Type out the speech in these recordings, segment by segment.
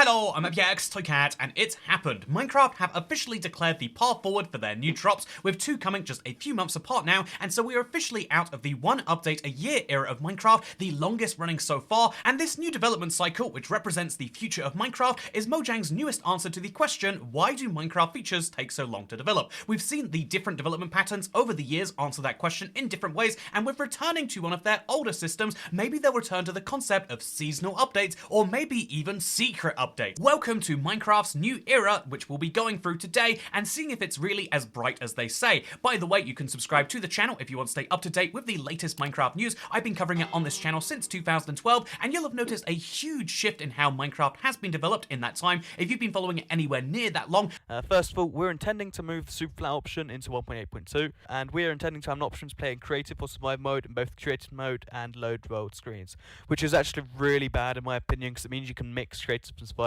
Hello, I'm FPX Toycat, and it's happened. Minecraft have officially declared the path forward for their new drops, with 2 coming just a few months apart now, and so we are officially out of the 1 update a year era of Minecraft, the longest running so far, and this new development cycle, which represents the future of Minecraft, is Mojang's newest answer to the question, why do Minecraft features take so long to develop? We've seen the different development patterns over the years answer that question in different ways, and with returning to one of their older systems, maybe they'll return to the concept of seasonal updates, or maybe even secret updates. Welcome to Minecraft's new era, which we'll be going through today and seeing if it's really as bright as they say. By the way, you can subscribe to the channel if you want to stay up to date with the latest Minecraft news. I've been covering it on this channel since 2012, and you'll have noticed a huge shift in how Minecraft has been developed in that time if you've been following it anywhere near that long. First of all, we're intending to move the super flat option into 1.8.2, and we're intending to have an option to play in creative or survive mode in both creative mode and load world screens, which is actually really bad in my opinion, because it means you can mix creative and survival.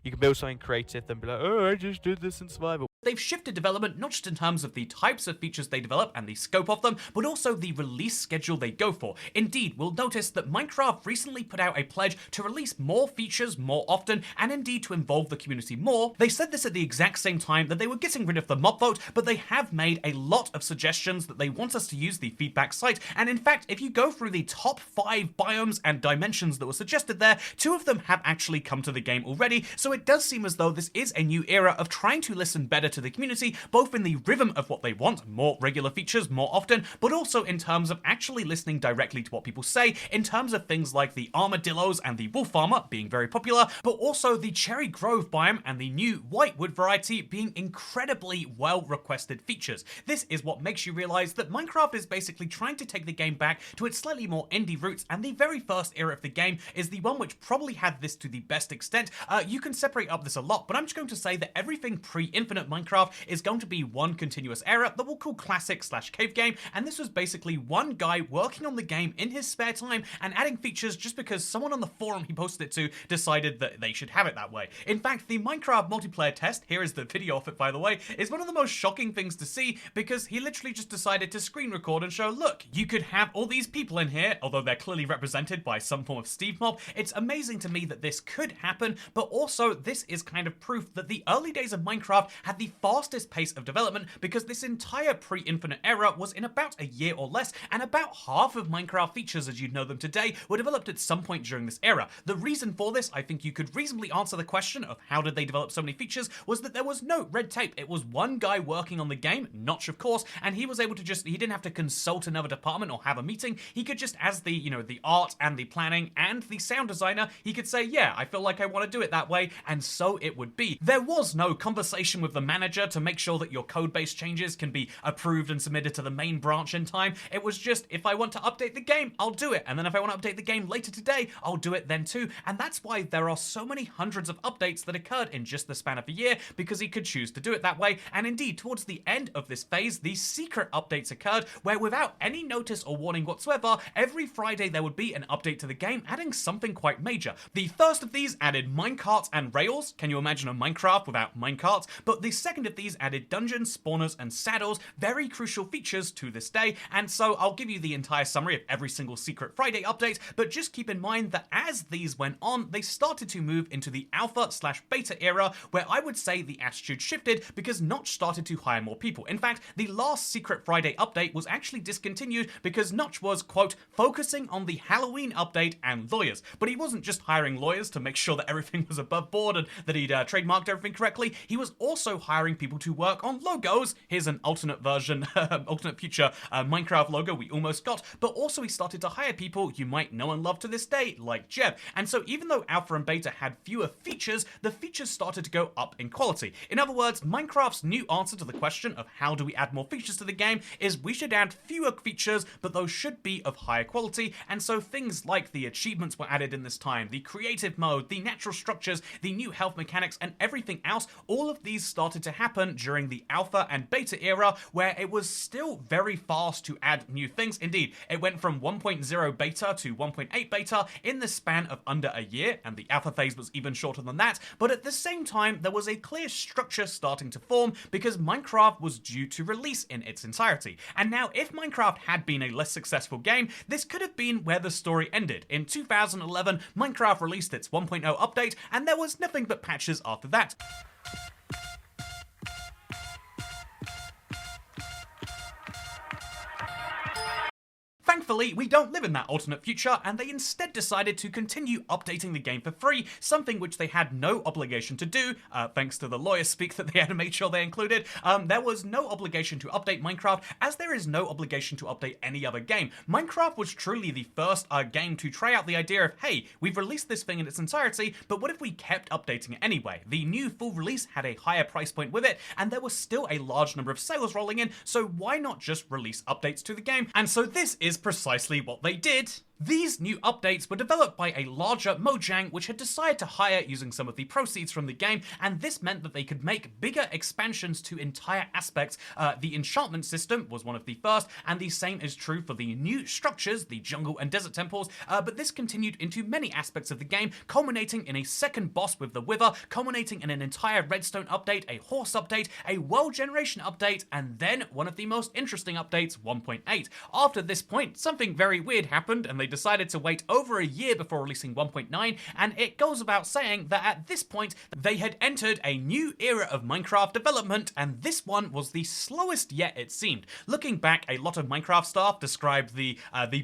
You can build something creative, then be like, oh, I just did this in survival. They've shifted development not just in terms of the types of features they develop and the scope of them, but also the release schedule they go for. Indeed, we'll notice that Minecraft recently put out a pledge to release more features more often, and indeed to involve the community more. They said this at the exact same time that they were getting rid of the mob vote, but they have made a lot of suggestions that they want us to use the feedback site, and in fact, if you go through the top 5 biomes and dimensions that were suggested there, 2 of them have actually come to the game already, so it does seem as though this is a new era of trying to listen better to the community, both in the rhythm of what they want, more regular features more often, but also in terms of actually listening directly to what people say, in terms of things like the armadillos and the wolf armor being very popular, but also the cherry grove biome and the new whitewood variety being incredibly well requested features. This is what makes you realize that Minecraft is basically trying to take the game back to its slightly more indie roots, and the very first era of the game is the one which probably had this to the best extent. You can separate up this a lot, but I'm just going to say that everything pre-infinite Minecraft is going to be one continuous era that we'll call classic/cave game, and this was basically one guy working on the game in his spare time and adding features just because someone on the forum he posted it to decided that they should have it that way. In fact, the Minecraft multiplayer test, here is the video of it by the way, is one of the most shocking things to see, because he literally just decided to screen record and show, look, you could have all these people in here, although they're clearly represented by some form of Steve mob. It's amazing to me that this could happen, but also this is kind of proof that the early days of Minecraft had the fastest pace of development, because this entire pre-infinite era was in about a year or less, and about half of Minecraft features as you'd know them today were developed at some point during this era. The reason for this, I think you could reasonably answer the question of how did they develop so many features, was that there was no red tape. It was one guy working on the game, Notch of course, and he was able to just, he didn't have to consult another department or have a meeting. He could just, as the, you know, the art and the planning and the sound designer, he could say, yeah, I feel like I want to do it that way, and so it would be. There was no conversation with the manager to make sure that your code base changes can be approved and submitted to the main branch in time. It was just, if I want to update the game, I'll do it, and then if I want to update the game later today, I'll do it then too, and that's why there are so many hundreds of updates that occurred in just the span of a year, because he could choose to do it that way. And indeed, towards the end of this phase, these secret updates occurred, where without any notice or warning whatsoever, every Friday there would be an update to the game, adding something quite major. The first of these added minecarts and rails. Can you imagine a Minecraft without minecarts? But the second of these added dungeons, spawners, and saddles, very crucial features to this day, and so I'll give you the entire summary of every single Secret Friday update, but just keep in mind that as these went on, they started to move into the alpha/beta era, where I would say the attitude shifted because Notch started to hire more people. In fact, the last Secret Friday update was actually discontinued because Notch was, quote, focusing on the Halloween update and lawyers. But he wasn't just hiring lawyers to make sure that everything was above board and that he'd trademarked everything correctly, he was also hiring people to work on logos. Here's an alternate version, alternate future Minecraft logo we almost got, but also he started to hire people you might know and love to this day, like Jeb. And so even though Alpha and Beta had fewer features, the features started to go up in quality. In other words, Minecraft's new answer to the question of how do we add more features to the game is we should add fewer features, but those should be of higher quality, and so things like the achievements were added in this time, the creative mode, the natural structures, the new health mechanics, and everything else, all of these started to happen during the alpha and beta era, where it was still very fast to add new things. Indeed, it went from 1.0 beta to 1.8 beta in the span of under a year, and the alpha phase was even shorter than that, but at the same time, there was a clear structure starting to form because Minecraft was due to release in its entirety. And now, if Minecraft had been a less successful game, this could have been where the story ended. In 2011, Minecraft released its 1.0 update, and there was nothing but patches after that. Thankfully, we don't live in that alternate future, and they instead decided to continue updating the game for free, something which they had no obligation to do, thanks to the lawyer speak that they had to make sure they included. There was no obligation to update Minecraft, as there is no obligation to update any other game. Minecraft was truly the first game to try out the idea of, hey, we've released this thing in its entirety, but what if we kept updating it anyway? The new full release had a higher price point with it, and there was still a large number of sales rolling in, so why not just release updates to the game? And so this is precisely what they did. These new updates were developed by a larger Mojang, which had decided to hire using some of the proceeds from the game, and this meant that they could make bigger expansions to entire aspects. The enchantment system was one of the first, and the same is true for the new structures, the jungle and desert temples, but this continued into many aspects of the game, culminating in a second boss with the Wither, culminating in an entire redstone update, a horse update, a world generation update, and then one of the most interesting updates, 1.8. After this point, something very weird happened, and they decided to wait over a year before releasing 1.9, and it goes about saying that at this point, they had entered a new era of Minecraft development, and this one was the slowest yet, it seemed. Looking back, a lot of Minecraft staff described the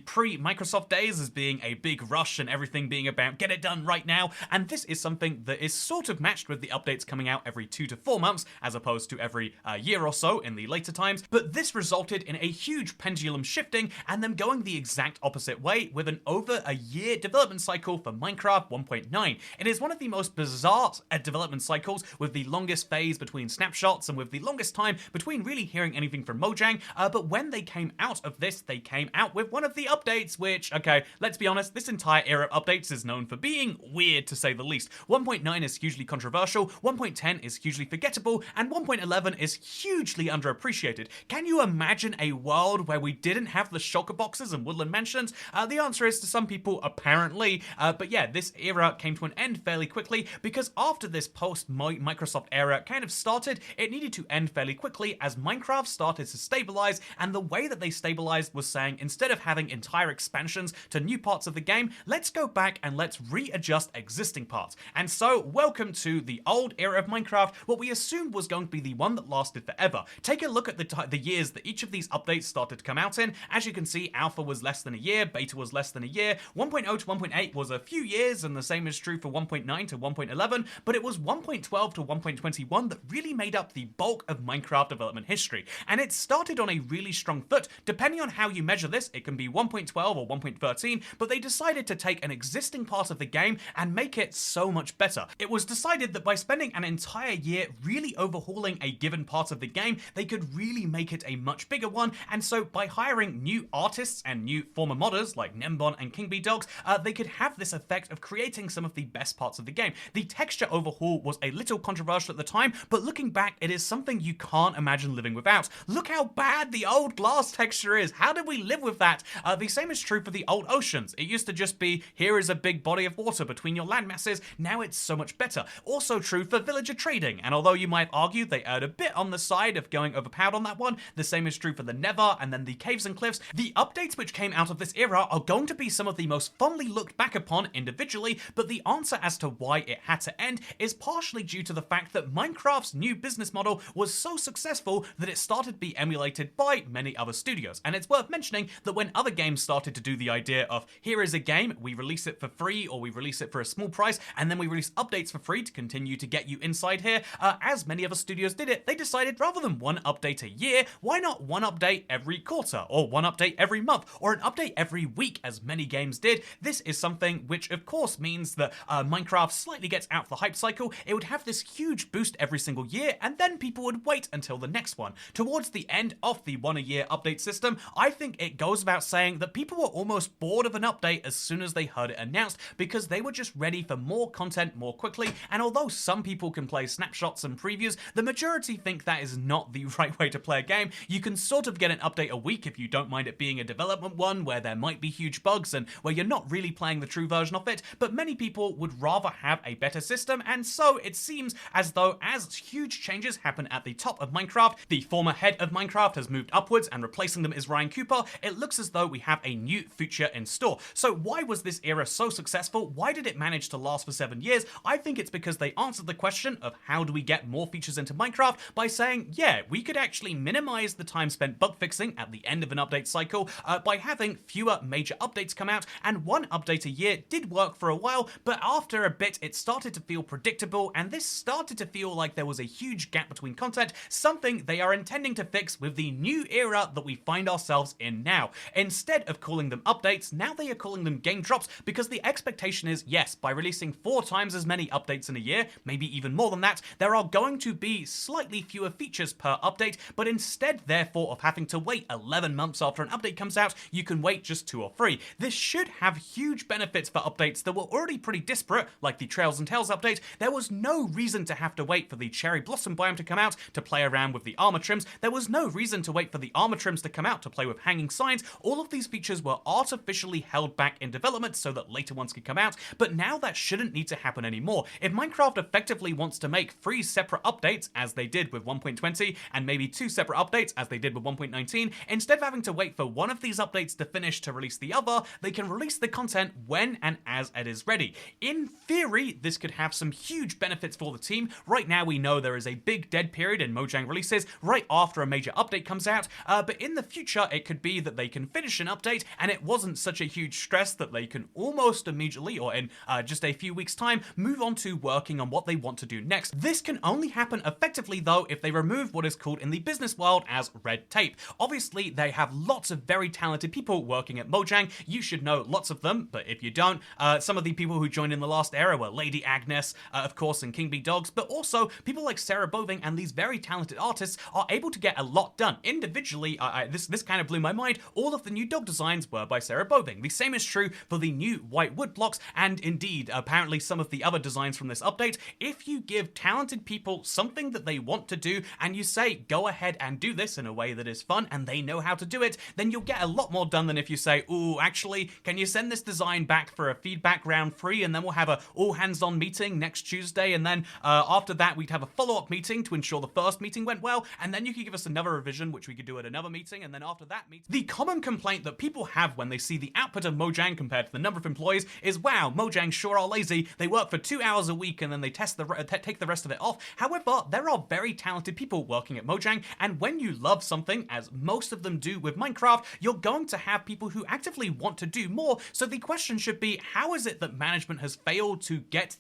pre-Microsoft days as being a big rush and everything being about get it done right now, and this is something that is sort of matched with the updates coming out every 2 to 4 months, as opposed to every year or so in the later times, but this resulted in a huge pendulum shifting and them going the exact opposite way, with an over a year development cycle for Minecraft 1.9. It is one of the most bizarre development cycles, with the longest phase between snapshots and with the longest time between really hearing anything from Mojang, but when they came out of this, they came out with one of the updates, which, okay, let's be honest, this entire era of updates is known for being weird, to say the least. 1.9 is hugely controversial, 1.10 is hugely forgettable, and 1.11 is hugely underappreciated. Can you imagine a world where we didn't have the shulker boxes and woodland mansions? The answer is to some people, apparently, but yeah, this era came to an end fairly quickly, because after this post-Microsoft era kind of started, it needed to end fairly quickly as Minecraft started to stabilize, and the way that they stabilized was saying, instead of having entire expansions to new parts of the game, let's go back and let's readjust existing parts. And so, welcome to the old era of Minecraft, what we assumed was going to be the one that lasted forever. Take a look at the years that each of these updates started to come out in. As you can see, Alpha was less than a year, Beta was less than a year, 1.0 to 1.8 was a few years, and the same is true for 1.9 to 1.11, but it was 1.12 to 1.21 that really made up the bulk of Minecraft development history. And it started on a really strong foot. Depending on how you measure this, it can be 1.12 or 1.13, but they decided to take an existing part of the game and make it so much better. It was decided that by spending an entire year really overhauling a given part of the game, they could really make it a much bigger one, and so by hiring new artists and new former modders like Nembon and KingBeeDogs, they could have this effect of creating some of the best parts of the game. The texture overhaul was a little controversial at the time, but looking back, it is something you can't imagine living without. Look how bad the old glass texture is. How did we live with that? The same is true for the old oceans. It used to just be, here is a big body of water between your land masses. Now it's so much better. Also true for villager trading, and although you might argue they erred a bit on the side of going overpowered on that one, the same is true for the Nether and then the caves and cliffs. The updates which came out of this era are going to be some of the most fondly looked back upon individually, but the answer as to why it had to end is partially due to the fact that Minecraft's new business model was so successful that it started to be emulated by many other studios. And it's worth mentioning that when other games started to do the idea of, here is a game, we release it for free or we release it for a small price, and then we release updates for free to continue to get you inside here, as many other studios did it, they decided rather than one update a year, why not one update every quarter, or one update every month, or an update every week? week as many games did, this is something which of course means that Minecraft slightly gets out of the hype cycle. It would have this huge boost every single year, and then people would wait until the next one. Towards the end of the 1 a year update system, I think it goes without saying that people were almost bored of an update as soon as they heard it announced, because they were just ready for more content more quickly. And although some people can play snapshots and previews, the majority think that is not the right way to play a game. You can sort of get an update a week if you don't mind it being a development one where there might be huge bugs and where you're not really playing the true version of it, but many people would rather have a better system. And so it seems as though as huge changes happen at the top of Minecraft, the former head of Minecraft has moved upwards and replacing them is Ryan Cooper, it looks as though we have a new future in store. So why was this era so successful? Why did it manage to last for 7 years? I think it's because they answered the question of how do we get more features into Minecraft by saying, yeah, we could actually minimize the time spent bug fixing at the end of an update cycle by having fewer major updates come out, and one update a year did work for a while, but after a bit it started to feel predictable, and this started to feel like there was a huge gap between content, something they are intending to fix with the new era that we find ourselves in now. Instead of calling them updates, now they are calling them game drops, because the expectation is, yes, by releasing 4 times as many updates in a year, maybe even more than that, there are going to be slightly fewer features per update, but instead, therefore, of having to wait 11 months after an update comes out, you can wait just 2 or 3. This should have huge benefits for updates that were already pretty disparate, like the Trails and Tales update. There was no reason to have to wait for the Cherry Blossom biome to come out to play around with the armor trims. There was no reason to wait for the armor trims to come out to play with hanging signs. All of these features were artificially held back in development so that later ones could come out, but now that shouldn't need to happen anymore. If Minecraft effectively wants to make 3 separate updates, as they did with 1.20, and maybe 2 separate updates, as they did with 1.19, instead of having to wait for one of these updates to finish to release the other, they can release the content when and as it is ready. In theory, this could have some huge benefits for the team. Right now, we know there is a big dead period in Mojang releases right after a major update comes out, but in the future, it could be that they can finish an update and it wasn't such a huge stress that they can almost immediately, or in just a few weeks' time, move on to working on what they want to do next. This can only happen effectively, though, if they remove what is called in the business world as red tape. Obviously, they have lots of very talented people working at Mojang. You should know lots of them, but if you don't, some of the people who joined in the last era were Lady Agnes, of course, and King Bee Dogs, but also people like Sarah Boving and these very talented artists are able to get a lot done. Individually, this kind of blew my mind. All of the new dog designs were by Sarah Boving. The same is true for the new white wood blocks, and indeed, apparently some of the other designs from this update. If you give talented people something that they want to do, and you say, go ahead and do this in a way that is fun, and they know how to do it, then you'll get a lot more done than if you say, ooh, actually, can you send this design back for a feedback round 3, and then we'll have a all-hands-on meeting next Tuesday, and then after that, we'd have a follow-up meeting to ensure the first meeting went well, and then you could give us another revision, which we could do at another meeting, and then after that meeting. The common complaint that people have when they see the output of Mojang compared to the number of employees is, wow, Mojang sure are lazy. They work for 2 hours a week, and then they take the rest of it off. However, there are very talented people working at Mojang, and when you love something, as most of them do with Minecraft, you're going to have people who actively want to do more. So the question should be, how is it that management has failed to get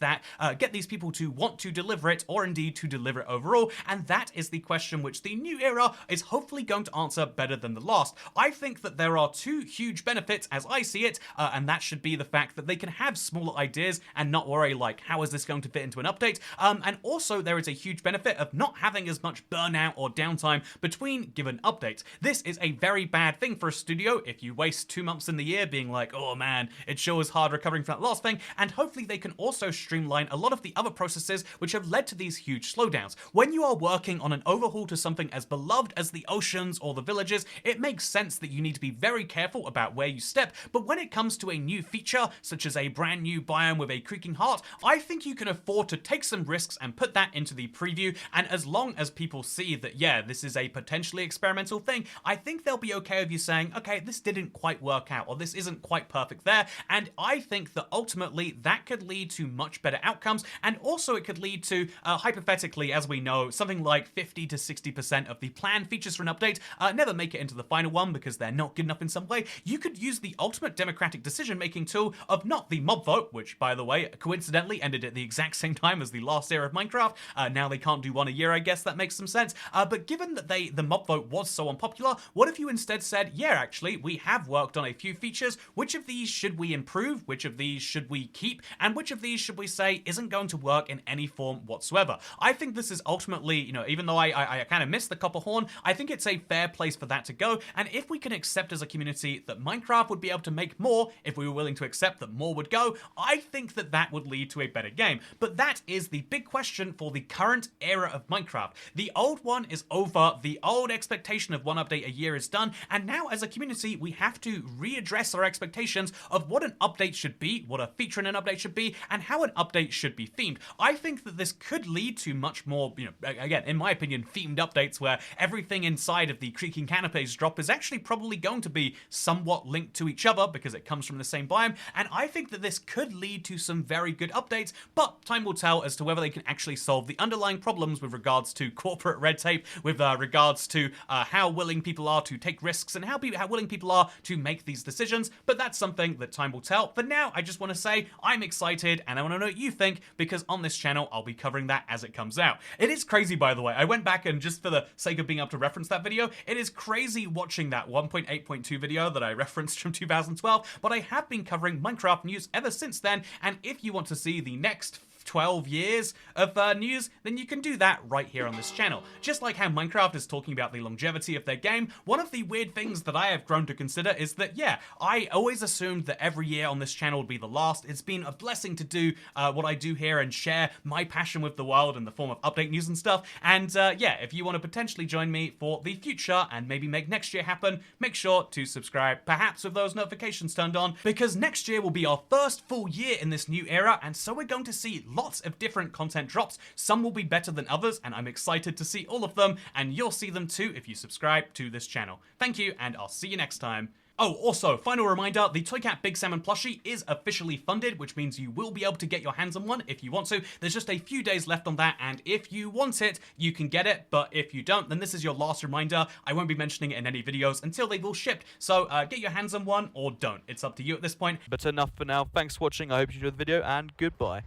these people to want to deliver it, or indeed to deliver it overall? And that is the question which the new era is hopefully going to answer better than the last. I think that there are 2 huge benefits as I see it, and that should be the fact that they can have smaller ideas and not worry like, how is this going to fit into an update? And also there is a huge benefit of not having as much burnout or downtime between given updates. This is a very bad thing for a studio if you waste 2 months in the year being like, oh man, it sure is hard recovering from that last thing, and hopefully they can also streamline a lot of the other processes which have led to these huge slowdowns. When you are working on an overhaul to something as beloved as the oceans or the villages, it makes sense that you need to be very careful about where you step, but when it comes to a new feature, such as a brand new biome with a creaking heart, I think you can afford to take some risks and put that into the preview, and as long as people see that, yeah, this is a potentially experimental thing, I think they'll be okay with you saying, okay, this didn't quite work out, or this isn't quite perfect there, and I think that ultimately that could lead to much better outcomes, and also it could lead to, hypothetically, as we know, something like 50 to 60% of the planned features for an update never make it into the final one because they're not good enough in some way. You could use the ultimate democratic decision-making tool of not the mob vote, which, by the way, coincidentally ended at the exact same time as the last era of Minecraft. Now they can't do one a year, I guess that makes some sense. But given that the mob vote was so unpopular, what if you instead said, yeah, actually, we have worked on a few features. Which of these should we improve? Which of these should we keep? And which of these should we say isn't going to work in any form whatsoever? I think this is ultimately, even though I kind of miss the copper horn, I think it's a fair place for that to go. And if we can accept as a community that Minecraft would be able to make more, if we were willing to accept that more would go, I think that that would lead to a better game. But that is the big question for the current era of Minecraft. The old one is over, the old expectation of one update a year is done, and now as a community we have to readdress our expectations of what an update should be, what a feature in an update should be, and how an update should be themed. I think that this could lead to much more, again, in my opinion, themed updates where everything inside of the Creaking canopies drop is actually probably going to be somewhat linked to each other because it comes from the same biome, and I think that this could lead to some very good updates, but time will tell as to whether they can actually solve the underlying problems with regards to corporate red tape, with regards to how willing people are to take risks and how willing people are to make these decisions, but that's something that time will tell. For now, I just want to say I'm excited and I want to know what you think, because on this channel I'll be covering that as it comes out. It is crazy, by the way. I went back and just for the sake of being able to reference that video, it is crazy watching that 1.8.2 video that I referenced from 2012, but I have been covering Minecraft news ever since then, and if you want to see the next 12 years of news, then you can do that right here on this channel. Just like how Minecraft is talking about the longevity of their game, one of the weird things that I have grown to consider is that, yeah, I always assumed that every year on this channel would be the last. It's been a blessing to do what I do here and share my passion with the world in the form of update news and stuff. And yeah, if you want to potentially join me for the future and maybe make next year happen, make sure to subscribe, perhaps with those notifications turned on, because next year will be our first full year in this new era, and so we're going to see lots of different content drops. Some will be better than others, and I'm excited to see all of them, and you'll see them too if you subscribe to this channel. Thank you, and I'll see you next time. Oh, also, final reminder, the Toy Cat Big Salmon plushie is officially funded, which means you will be able to get your hands on one if you want to. There's just a few days left on that, and if you want it, you can get it, but if you don't, then this is your last reminder. I won't be mentioning it in any videos until they've all shipped, so get your hands on one or don't. It's up to you at this point. But enough for now. Thanks for watching. I hope you enjoyed the video, and goodbye.